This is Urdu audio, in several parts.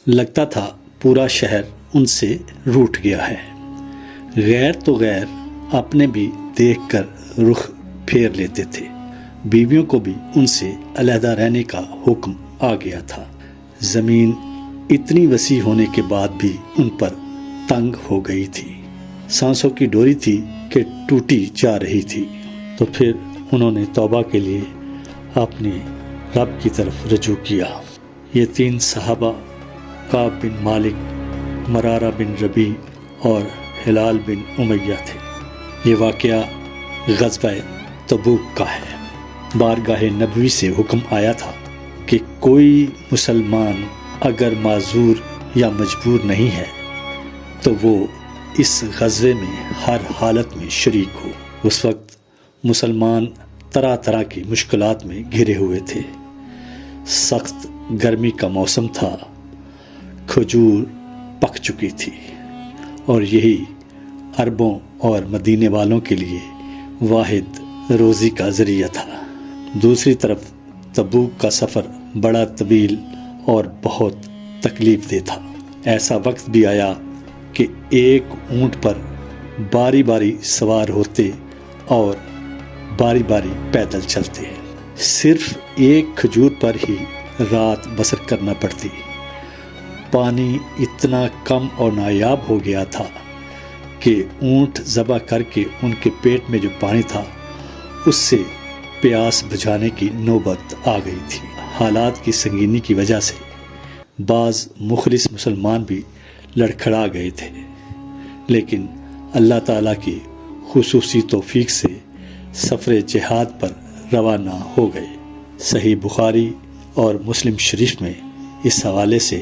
لگتا تھا پورا شہر ان سے روٹھ گیا ہے۔ غیر تو غیر اپنے بھی دیکھ کر رخ پھیر لیتے تھے، بیویوں کو بھی ان سے علیحدہ رہنے کا حکم آ گیا تھا۔ زمین اتنی وسیع ہونے کے بعد بھی ان پر تنگ ہو گئی تھی، سانسوں کی ڈوری تھی کہ ٹوٹی جا رہی تھی۔ تو پھر انہوں نے توبہ کے لیے اپنے رب کی طرف رجوع کیا۔ یہ 3 صحابہ کعب بن مالک، مرارہ بن ربیع اور ہلال بن امیہ تھے۔ یہ واقعہ غزوہ تبوک کا ہے۔ بارگاہ نبوی سے حکم آیا تھا کہ کوئی مسلمان اگر معذور یا مجبور نہیں ہے تو وہ اس غزوے میں ہر حالت میں شریک ہو۔ اس وقت مسلمان طرح طرح کی مشکلات میں گھرے ہوئے تھے۔ سخت گرمی کا موسم تھا، کھجور پک چکی تھی اور یہی عربوں اور مدینے والوں کے لیے واحد روزی کا ذریعہ تھا۔ دوسری طرف تبوک کا سفر بڑا طویل اور بہت تکلیف دہ تھا۔ ایسا وقت بھی آیا کہ ایک اونٹ پر باری باری سوار ہوتے اور باری باری پیدل چلتے، صرف ایک کھجور پر ہی رات بسر کرنا پڑتی۔ پانی اتنا کم اور نایاب ہو گیا تھا کہ اونٹ ذبح کر کے ان کے پیٹ میں جو پانی تھا اس سے پیاس بجھانے کی نوبت آ گئی تھی۔ حالات کی سنگینی کی وجہ سے بعض مخلص مسلمان بھی لڑکھڑا گئے تھے، لیکن اللہ تعالیٰ کی خصوصی توفیق سے سفر جہاد پر روانہ ہو گئے۔ صحیح بخاری اور مسلم شریف میں اس حوالے سے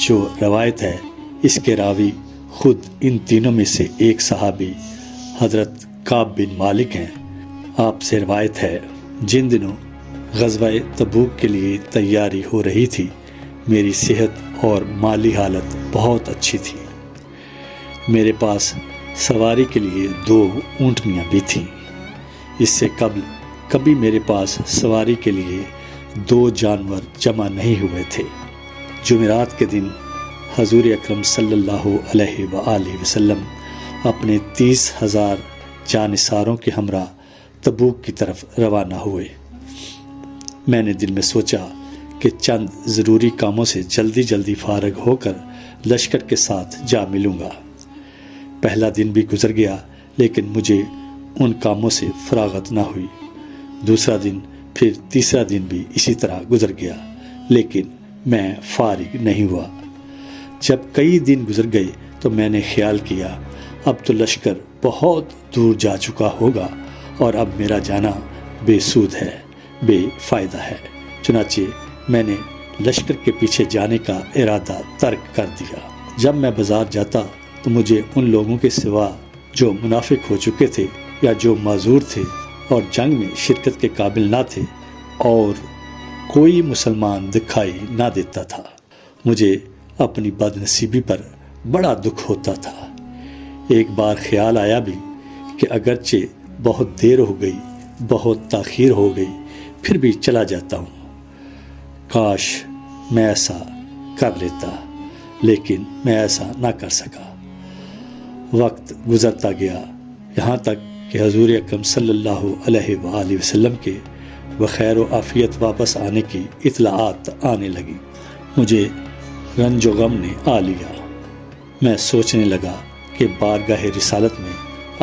جو روایت ہے، اس کے راوی خود ان تینوں میں سے ایک صحابی حضرت کعب بن مالک ہیں۔ آپ سے روایت ہے، جن دنوں غزوہ تبوک کے لیے تیاری ہو رہی تھی، میری صحت اور مالی حالت بہت اچھی تھی۔ میرے پاس سواری کے لیے 2 اونٹنیاں بھی تھیں۔ اس سے قبل کبھی میرے پاس سواری کے لیے 2 جانور جمع نہیں ہوئے تھے۔ جمعرات کے دن حضور اکرم صلی اللہ علیہ وآلہ وسلم اپنے 30,000 جانثاروں کے ہمراہ تبوک کی طرف روانہ ہوئے۔ میں نے دل میں سوچا کہ چند ضروری کاموں سے جلدی جلدی فارغ ہو کر لشکر کے ساتھ جا ملوں گا۔ پہلا دن بھی گزر گیا، لیکن مجھے ان کاموں سے فراغت نہ ہوئی۔ دوسرا دن، پھر تیسرا دن بھی اسی طرح گزر گیا، لیکن میں فارغ نہیں ہوا۔ جب کئی دن گزر گئے تو میں نے خیال کیا اب تو لشکر بہت دور جا چکا ہوگا اور اب میرا جانا بے سود ہے، بے فائدہ ہے۔ چنانچہ میں نے لشکر کے پیچھے جانے کا ارادہ ترک کر دیا۔ جب میں بازار جاتا تو مجھے ان لوگوں کے سوا جو منافق ہو چکے تھے یا جو معذور تھے اور جنگ میں شرکت کے قابل نہ تھے، اور کوئی مسلمان دکھائی نہ دیتا تھا۔ مجھے اپنی بد نصیبی پر بڑا دکھ ہوتا تھا۔ ایک بار خیال آیا بھی کہ اگرچہ بہت دیر ہو گئی، بہت تاخیر ہو گئی، پھر بھی چلا جاتا ہوں۔ کاش میں ایسا کر لیتا، لیکن میں ایسا نہ کر سکا۔ وقت گزرتا گیا، یہاں تک کہ حضور اکرم صلی اللہ علیہ وآلہ وسلم کے بخیر و عافیت واپس آنے کی اطلاعات آنے لگی۔ مجھے رنج و غم نے آ لیا۔ میں سوچنے لگا کہ بارگاہ رسالت میں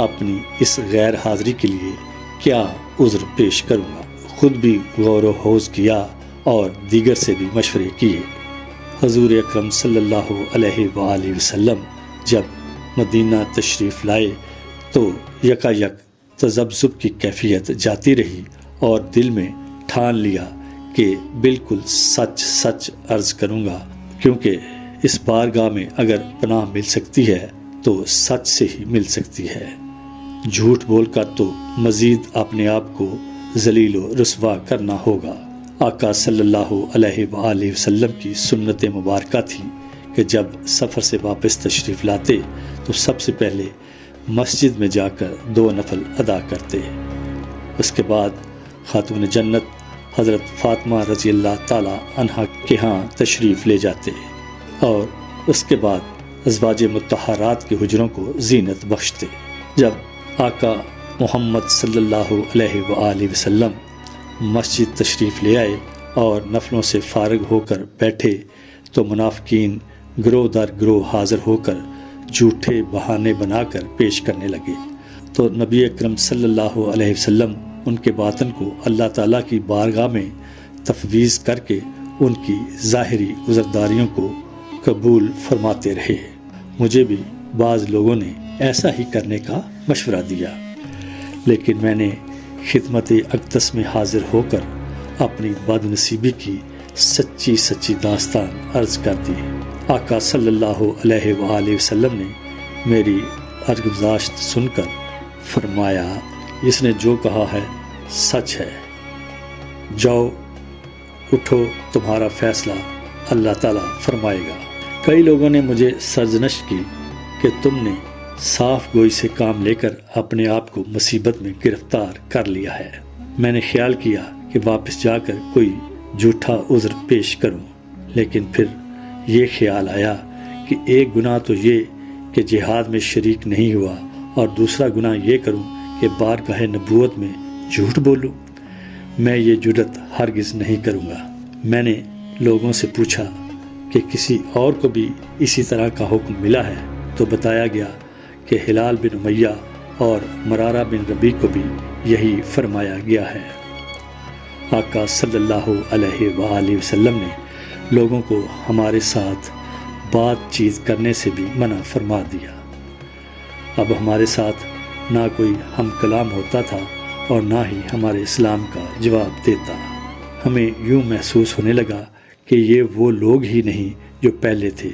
اپنی اس غیر حاضری کے لیے کیا عذر پیش کروں گا۔ خود بھی غور و خوض کیا اور دیگر سے بھی مشورے کیے۔ حضور اکرم صلی اللہ علیہ وآلہ وسلم جب مدینہ تشریف لائے تو یکا یک تذبذب کی کیفیت جاتی رہی اور دل میں ٹھان لیا کہ بالکل سچ سچ عرض کروں گا، کیونکہ اس بارگاہ میں اگر پناہ مل سکتی ہے تو سچ سے ہی مل سکتی ہے۔ جھوٹ بول کر تو مزید اپنے آپ کو ذلیل و رسوا کرنا ہوگا۔ آقا صلی اللہ علیہ وآلہ وسلم کی سنت مبارکہ تھی کہ جب سفر سے واپس تشریف لاتے تو سب سے پہلے مسجد میں جا کر 2 نفل ادا کرتے، اس کے بعد خاتون جنت حضرت فاطمہ رضی اللہ تعالی عنہا کے ہاں تشریف لے جاتے اور اس کے بعد ازواج مطہرات کے حجروں کو زینت بخشتے۔ جب آقا محمد صلی اللہ علیہ وآلہ وسلم مسجد تشریف لے آئے اور نفلوں سے فارغ ہو کر بیٹھے تو منافقین گروہ در گروہ حاضر ہو کر جھوٹے بہانے بنا کر پیش کرنے لگے، تو نبی اکرم صلی اللہ علیہ وسلم ان کے باطن کو اللہ تعالیٰ کی بارگاہ میں تفویض کر کے ان کی ظاہری عذرداریوں کو قبول فرماتے رہے۔ مجھے بھی بعض لوگوں نے ایسا ہی کرنے کا مشورہ دیا، لیکن میں نے خدمت اقدس میں حاضر ہو کر اپنی بد نصیبی کی سچی داستان عرض کر دی۔ آقا صلی اللہ علیہ وآلہ وسلم نے میری عرض گزاشت سن کر فرمایا، اس نے جو کہا ہے سچ ہے، جاؤ اٹھو، تمہارا فیصلہ اللہ تعالیٰ فرمائے گا۔ کئی لوگوں نے مجھے سرزنش کی کہ تم نے صاف گوئی سے کام لے کر اپنے آپ کو مصیبت میں گرفتار کر لیا ہے۔ میں نے خیال کیا کہ واپس جا کر کوئی جھوٹا عذر پیش کروں، لیکن پھر یہ خیال آیا کہ ایک گناہ تو یہ کہ جہاد میں شریک نہیں ہوا، اور دوسرا گناہ یہ کروں کہ بارگاہ نبوت میں جھوٹ بولوں۔ میں یہ جرت ہرگز نہیں کروں گا۔ میں نے لوگوں سے پوچھا کہ کسی اور کو بھی اسی طرح کا حکم ملا ہے، تو بتایا گیا کہ ہلال بن امیہ اور مرارہ بن ربیع کو بھی یہی فرمایا گیا ہے۔ آقا صلی اللہ علیہ وآلہ وسلم نے لوگوں کو ہمارے ساتھ بات چیت کرنے سے بھی منع فرما دیا۔ اب ہمارے ساتھ نہ کوئی ہم کلام ہوتا تھا اور نہ ہی ہمارے اسلام کا جواب دیتا۔ ہمیں یوں محسوس ہونے لگا کہ یہ وہ لوگ ہی نہیں جو پہلے تھے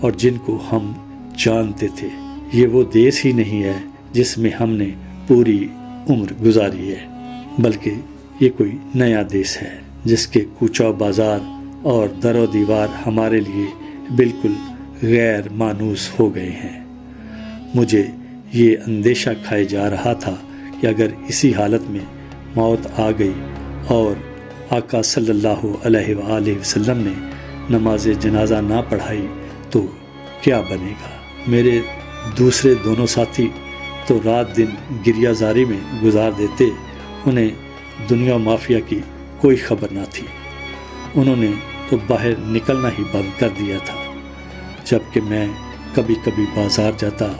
اور جن کو ہم جانتے تھے، یہ وہ دیس ہی نہیں ہے جس میں ہم نے پوری عمر گزاری ہے، بلکہ یہ کوئی نیا دیس ہے جس کے کوچہ و بازار اور در و دیوار ہمارے لیے بالکل غیر مانوس ہو گئے ہیں۔ مجھے یہ اندیشہ کھائے جا رہا تھا کہ اگر اسی حالت میں موت آ گئی اور آقا صلی اللہ علیہ وآلہ وسلم نے نماز جنازہ نہ پڑھائی تو کیا بنے گا۔ میرے دوسرے دونوں ساتھی تو رات دن گریہ زاری میں گزار دیتے، انہیں دنیا مافیا کی کوئی خبر نہ تھی، انہوں نے تو باہر نکلنا ہی بند کر دیا تھا، جبکہ میں کبھی کبھی بازار جاتا،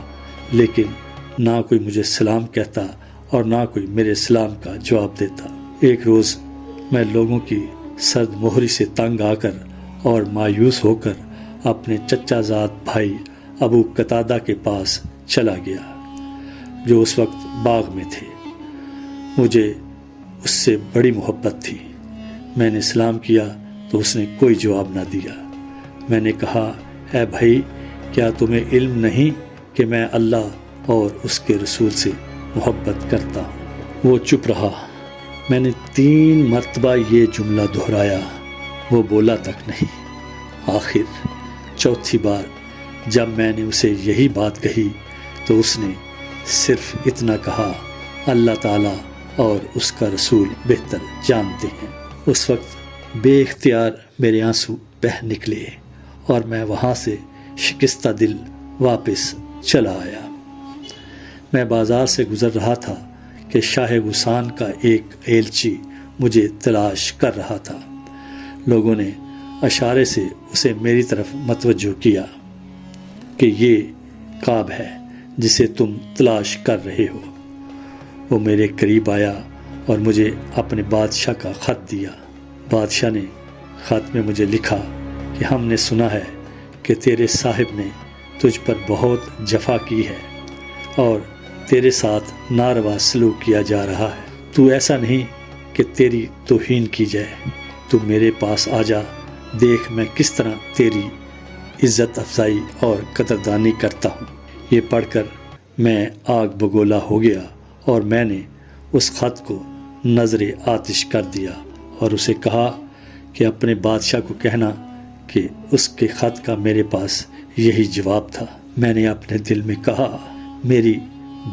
لیکن نہ کوئی مجھے سلام کہتا اور نہ کوئی میرے سلام کا جواب دیتا۔ ایک روز میں لوگوں کی سرد مہری سے تنگ آ کر اور مایوس ہو کر اپنے چچا زاد بھائی ابو قتادہ کے پاس چلا گیا، جو اس وقت باغ میں تھے۔ مجھے اس سے بڑی محبت تھی۔ میں نے سلام کیا تو اس نے کوئی جواب نہ دیا۔ میں نے کہا، اے بھائی، کیا تمہیں علم نہیں کہ میں اللہ اور اس کے رسول سے محبت کرتا ہوں؟ وہ چپ رہا۔ میں نے 3 مرتبہ یہ جملہ دہرایا، وہ بولا تک نہیں۔ آخر چوتھی بار جب میں نے اسے یہی بات کہی تو اس نے صرف اتنا کہا، اللہ تعالیٰ اور اس کا رسول بہتر جانتے ہیں۔ اس وقت بے اختیار میرے آنسو بہہ نکلے اور میں وہاں سے شکستہ دل واپس چلا آیا۔ میں بازار سے گزر رہا تھا کہ شاہ غسان کا ایک ایلچی مجھے تلاش کر رہا تھا۔ لوگوں نے اشارے سے اسے میری طرف متوجہ کیا کہ یہ کعب ہے جسے تم تلاش کر رہے ہو۔ وہ میرے قریب آیا اور مجھے اپنے بادشاہ کا خط دیا۔ بادشاہ نے خط میں مجھے لکھا کہ ہم نے سنا ہے کہ تیرے صاحب نے تجھ پر بہت جفا کی ہے اور تیرے ساتھ ناروا سلوک کیا جا رہا ہے۔ تو ایسا نہیں کہ تیری توہین کی جائے، تو میرے پاس آ جا، دیکھ میں کس طرح تیری عزت افزائی اور قدردانی کرتا ہوں۔ یہ پڑھ کر میں آگ بگولا ہو گیا اور میں نے اس خط کو نظر آتش کر دیا اور اسے کہا کہ اپنے بادشاہ کو کہنا کہ اس کے خط کا میرے پاس یہی جواب تھا۔ میں نے اپنے دل میں کہا، میری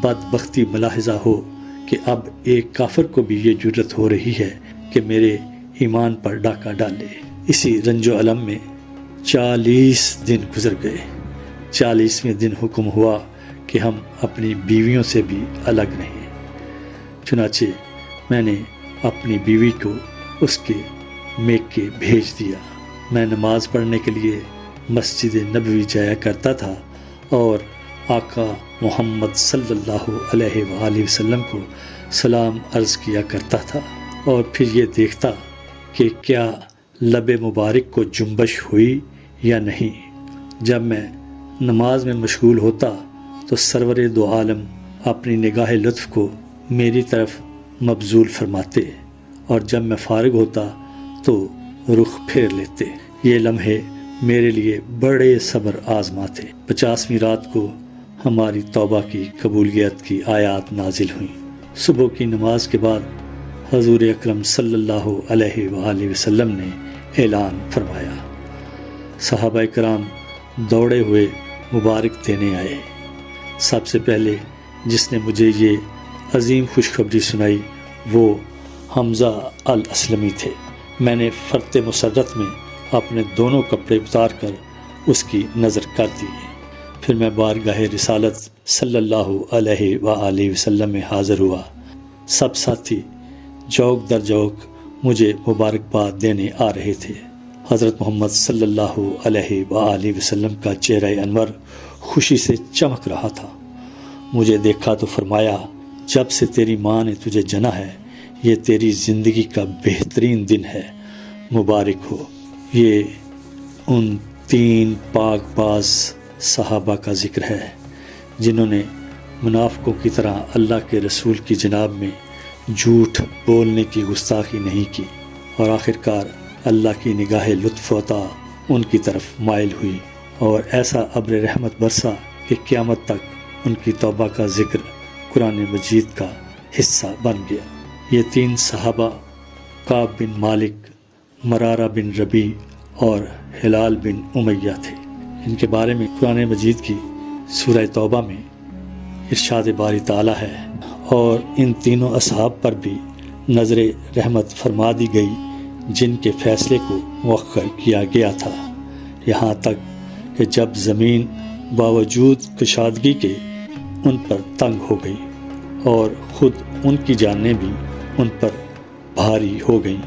بدبختی ملاحظہ ہو کہ اب ایک کافر کو بھی یہ جرت ہو رہی ہے کہ میرے ایمان پر ڈاکہ ڈالے۔ اسی رنج و الم میں 40 دن گزر گئے۔ 40ویں دن حکم ہوا کہ ہم اپنی بیویوں سے بھی الگ رہیں۔ چنانچہ میں نے اپنی بیوی کو اس کے میکے بھیج دیا۔ میں نماز پڑھنے کے لیے مسجد نبوی جایا کرتا تھا اور آقا محمد صلی اللہ علیہ وآلہ وسلم کو سلام عرض کیا کرتا تھا، اور پھر یہ دیکھتا کہ کیا لب مبارک کو جنبش ہوئی یا نہیں۔ جب میں نماز میں مشغول ہوتا تو سرور دو عالم اپنی نگاہ لطف کو میری طرف مبذول فرماتے، اور جب میں فارغ ہوتا تو رخ پھیر لیتے۔ یہ لمحے میرے لیے بڑے صبر آزما تھے۔ 50ویں رات کو ہماری توبہ کی قبولیت کی آیات نازل ہوئیں۔ صبح کی نماز کے بعد حضور اکرم صلی اللہ علیہ وآلہ وسلم نے اعلان فرمایا۔ صحابہ کرام دوڑے ہوئے مبارک دینے آئے۔ سب سے پہلے جس نے مجھے یہ عظیم خوشخبری سنائی وہ حمزہ الاسلمی تھے۔ میں نے فرط مسرت میں اپنے دونوں کپڑے اتار کر اس کی نظر کر دی۔ پھر میں بارگاہ رسالت صلی اللہ علیہ وآلہ وسلم میں حاضر ہوا۔ سب ساتھی جوک در جوک مجھے مبارکباد دینے آ رہے تھے۔ حضرت محمد صلی اللہ علیہ وآلہ وسلم کا چہرہ انور خوشی سے چمک رہا تھا۔ مجھے دیکھا تو فرمایا، جب سے تیری ماں نے تجھے جنا ہے یہ تیری زندگی کا بہترین دن ہے، مبارک ہو۔ یہ ان 3 پاک باز صحابہ کا ذکر ہے جنہوں نے منافقوں کی طرح اللہ کے رسول کی جناب میں جھوٹ بولنے کی گستاخی نہیں کی، اور آخرکار اللہ کی نگاہ لطف و عطا ان کی طرف مائل ہوئی اور ایسا ابر رحمت برسا کہ قیامت تک ان کی توبہ کا ذکر قرآن مجید کا حصہ بن گیا۔ یہ 3 صحابہ کعب بن مالک، مرارہ بن ربیع اور ہلال بن امیہ تھے۔ ان کے بارے میں قرآن مجید کی سورہ توبہ میں ارشاد باری تعالیٰ ہے، اور ان تینوں اصحاب پر بھی نظر رحمت فرما دی گئی جن کے فیصلے کو مؤخر کیا گیا تھا، یہاں تک کہ جب زمین باوجود کشادگی کے ان پر تنگ ہو گئی اور خود ان کی جانیں بھی ان پر بھاری ہو گئیں،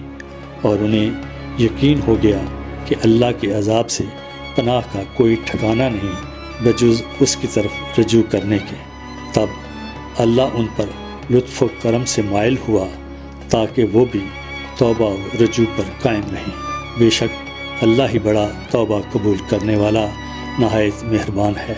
اور انہیں یقین ہو گیا کہ اللہ کے عذاب سے پناہ کا کوئی ٹھکانہ نہیں بجز اس کی طرف رجوع کرنے کے۔ تب اللہ ان پر لطف و کرم سے مائل ہوا تاکہ وہ بھی توبہ و رجوع پر قائم رہیں۔ بے شک اللہ ہی بڑا توبہ قبول کرنے والا نہایت مہربان ہے۔